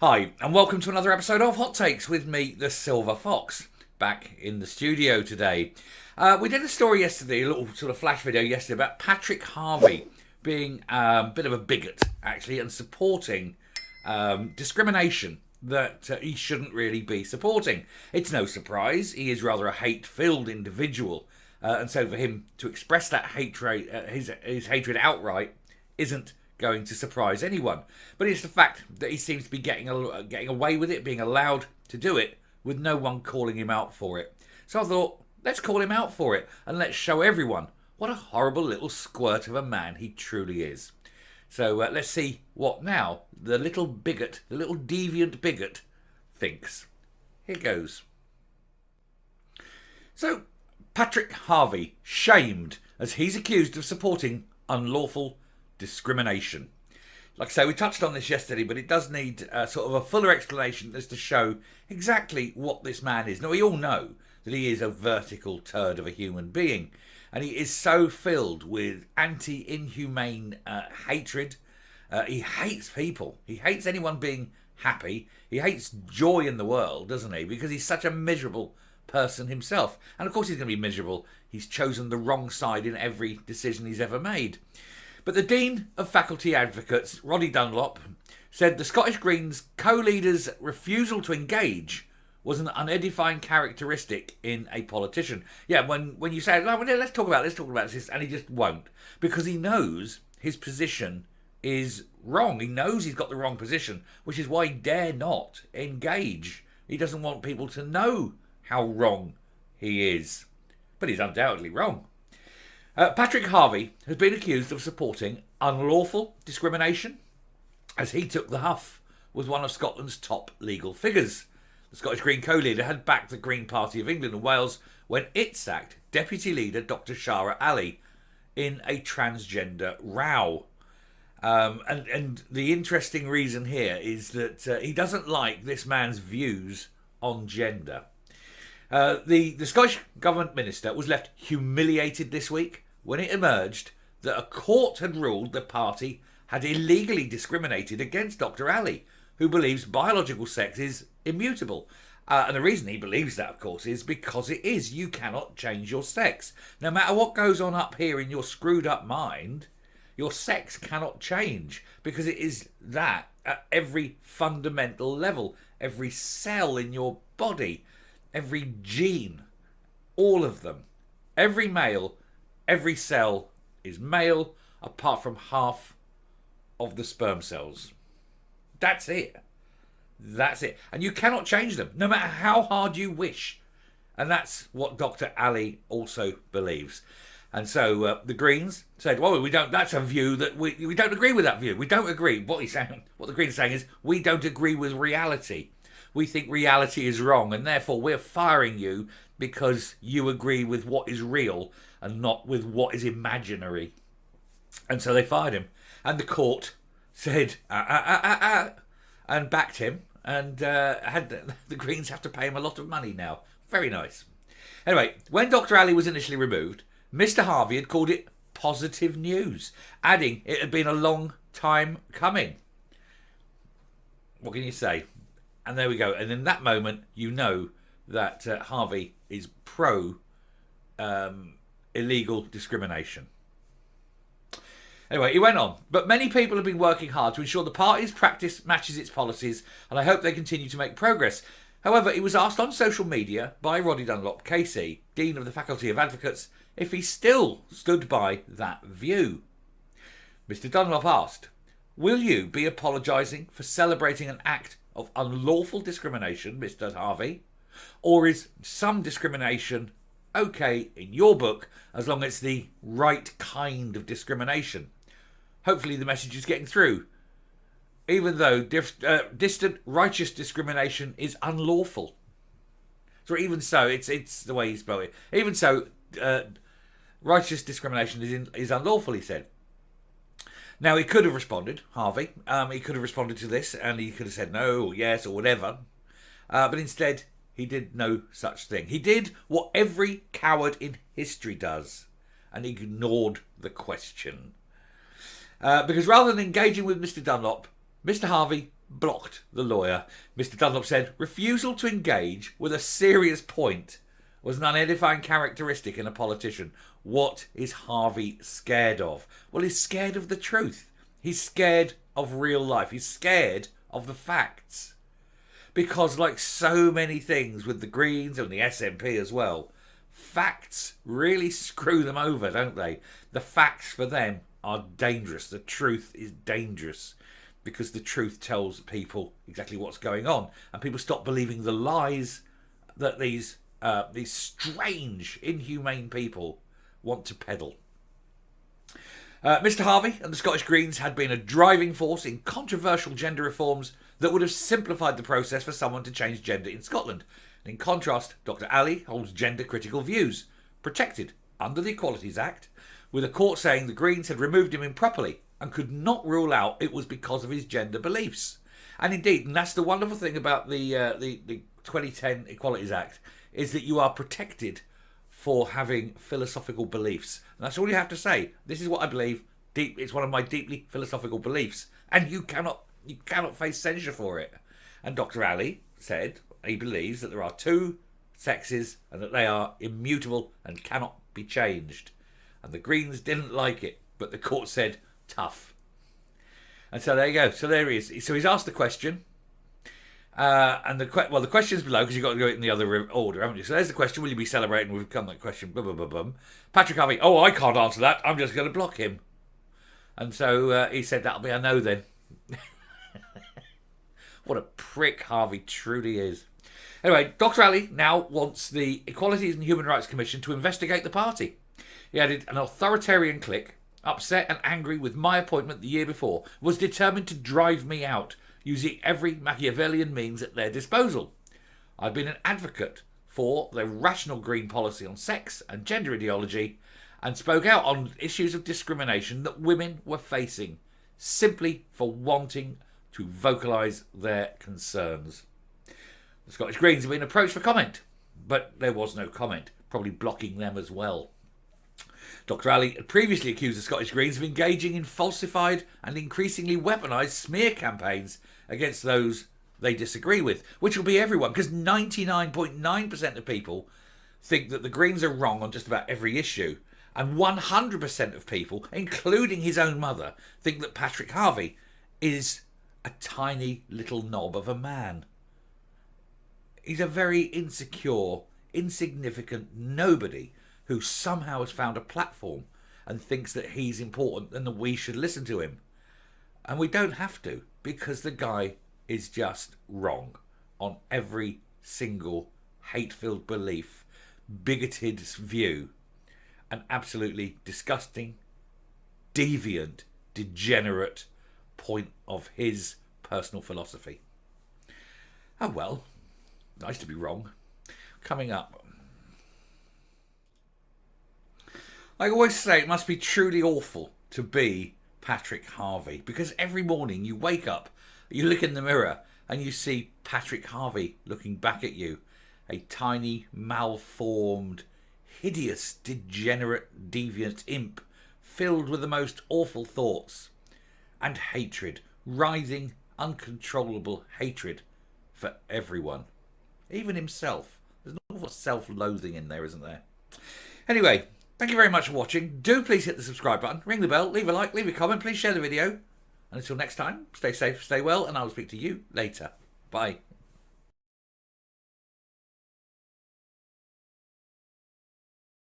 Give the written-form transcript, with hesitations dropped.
Hi, and welcome to another episode of Hot Takes with me, the Silver Fox, back in the studio today. We did a story yesterday, a little sort of flash video yesterday about Patrick Harvie being a bit of a bigot, actually, and supporting discrimination that he shouldn't really be supporting. It's no surprise, he is rather a hate-filled individual, and so for him to express that hatred, his hatred outright, isn't going to surprise anyone. But it's the fact that he seems to be getting away with it, being allowed to do it, with no one calling him out for it. So I thought, let's call him out for it, and let's show everyone what a horrible little squirt of a man he truly is. So let's see what now the little bigot, the little deviant bigot, thinks. Here goes. So, Patrick Harvie shamed as he's accused of supporting unlawful discrimination. Like I say, we touched on this yesterday, but it does need sort of a fuller explanation as to show exactly what this man is. Now, we all know that he is a vertical turd of a human being, and he is so filled with anti-inhumane hatred. He hates people. He hates anyone being happy. He hates joy in the world, doesn't he? Because he's such a miserable person himself. And of course he's going to be miserable. He's chosen the wrong side in every decision he's ever made. But the Dean of Faculty Advocates, Roddy Dunlp, said the Scottish Greens co-leader's refusal to engage was an unedifying characteristic in a politician. Yeah, when you say, oh, well, let's talk about this, and he just won't. Because he knows his position is wrong. He knows he's got the wrong position, which is why he dare not engage. He doesn't want people to know how wrong he is. But he's undoubtedly wrong. Patrick Harvie has been accused of supporting unlawful discrimination as he took the huff with one of Scotland's top legal figures. The Scottish Green co-leader had backed the Green Party of England and Wales when it sacked Deputy Leader Dr. Shara Ali in a transgender row. And the interesting reason here is that he doesn't like this man's views on gender. The Scottish Government Minister was left humiliated this week when it emerged that a court had ruled the party had illegally discriminated against Dr. Ali, who believes biological sex is immutable. And the reason he believes that, of course, is because it is. You cannot change your sex. No matter what goes on up here in your screwed up mind, your sex cannot change because it is that at every fundamental level. Every cell in your body, every gene, all of them. Every male, every cell is male apart from half of the sperm cells. That's it. That's it. And you cannot change them, no matter how hard you wish. And that's what Dr. Ali also believes. And so the Greens said, well, we don't. That's a view that we don't agree with that view. We don't agree. What the Greens are saying is, we don't agree with reality. We think reality is wrong, and therefore we're firing you because you agree with what is real and not with what is imaginary. And so they fired him. And the court said, and backed him, and had the Greens have to pay him a lot of money now. Very nice. Anyway, when Dr. Ali was initially removed, Mr. Harvie had called it positive news, adding it had been a long time coming. What can you say? And there we go. And in that moment, you know that Harvie is pro illegal discrimination. Anyway, he went on. But many people have been working hard to ensure the party's practice matches its policies, and I hope they continue to make progress. However, he was asked on social media by Roddy Dunlp KC, Dean of the Faculty of Advocates, if he still stood by that view. Mr. Dunlop asked, will you be apologising for celebrating an act of unlawful discrimination, Mr. Harvie? Or is some discrimination okay in your book as long as it's the right kind of discrimination? Hopefully the message is getting through. Even though distant righteous discrimination is unlawful. So even so, it's the way he spelled it. Even so, righteous discrimination is unlawful, he said. Now, he could have responded, Harvie. He could have responded to this, and he could have said no, or yes, or whatever. But instead, he did no such thing. He did what every coward in history does, and ignored the question. Because rather than engaging with Mr. Dunlop, Mr. Harvie blocked the lawyer. Mr. Dunlop said, refusal to engage with a serious point was an unedifying characteristic in a politician. What is Harvey scared of? Well, he's scared of the truth. He's scared of real life. He's scared of the facts. Because like so many things with the Greens and the SNP as well, facts really screw them over, don't they? The facts for them are dangerous. The truth is dangerous because the truth tells people exactly what's going on, and people stop believing the lies that these strange, inhumane people want to peddle. Mr. Harvey and the Scottish Greens had been a driving force in controversial gender reforms that would have simplified the process for someone to change gender in Scotland. In contrast, Dr. Ali holds gender-critical views, protected under the Equalities Act, with a court saying the Greens had removed him improperly and could not rule out it was because of his gender beliefs. And indeed, and that's the wonderful thing about the 2010 Equalities Act, is that you are protected for having philosophical beliefs. And that's all you have to say. This is what I believe. It's one of my deeply philosophical beliefs. And you cannot face censure for it. And Dr. Ali said he believes that there are two sexes and that they are immutable and cannot be changed. And the Greens didn't like it, but the court said, tough. And so there you go. So there he is. So he's asked the question. And the question's below because you've got to go in the other order, haven't you? So there's the question. Will you be celebrating? We've come that question. Blah, blah, blah, blah. Patrick Harvey. Oh, I can't answer that. I'm just going to block him. And so he said that'll be a no then. What a prick Harvey truly is. Anyway, Dr. Ali now wants the Equalities and Human Rights Commission to investigate the party. He added, an authoritarian clique, upset and angry with my appointment the year before, was determined to drive me out, using every Machiavellian means at their disposal. I've been an advocate for the rational Green policy on sex and gender ideology and spoke out on issues of discrimination that women were facing, simply for wanting to vocalise their concerns. The Scottish Greens have been approached for comment, but there was no comment, probably blocking them as well. Dr. Ali had previously accused the Scottish Greens of engaging in falsified and increasingly weaponised smear campaigns against those they disagree with, which will be everyone, because 99.9% of people think that the Greens are wrong on just about every issue, and 100% of people, including his own mother, think that Patrick Harvey is a tiny little knob of a man. He's a very insecure, insignificant nobody who somehow has found a platform and thinks that he's important and that we should listen to him. And we don't have to, because the guy is just wrong on every single hate-filled belief, bigoted view, an absolutely disgusting, deviant, degenerate point of his personal philosophy. Oh well, nice to be wrong. Coming up, I always say it must be truly awful to be Patrick Harvey, because every morning you wake up, you look in the mirror and you see Patrick Harvey looking back at you, a tiny, malformed, hideous, degenerate, deviant imp filled with the most awful thoughts and hatred, writhing, uncontrollable hatred for everyone, even himself. There's an awful self-loathing in there, isn't there? Anyway, thank you very much for watching. Do please hit the subscribe button, ring the bell, leave a like, leave a comment, please share the video. And until next time, stay safe, stay well, and I will speak to you later. Bye.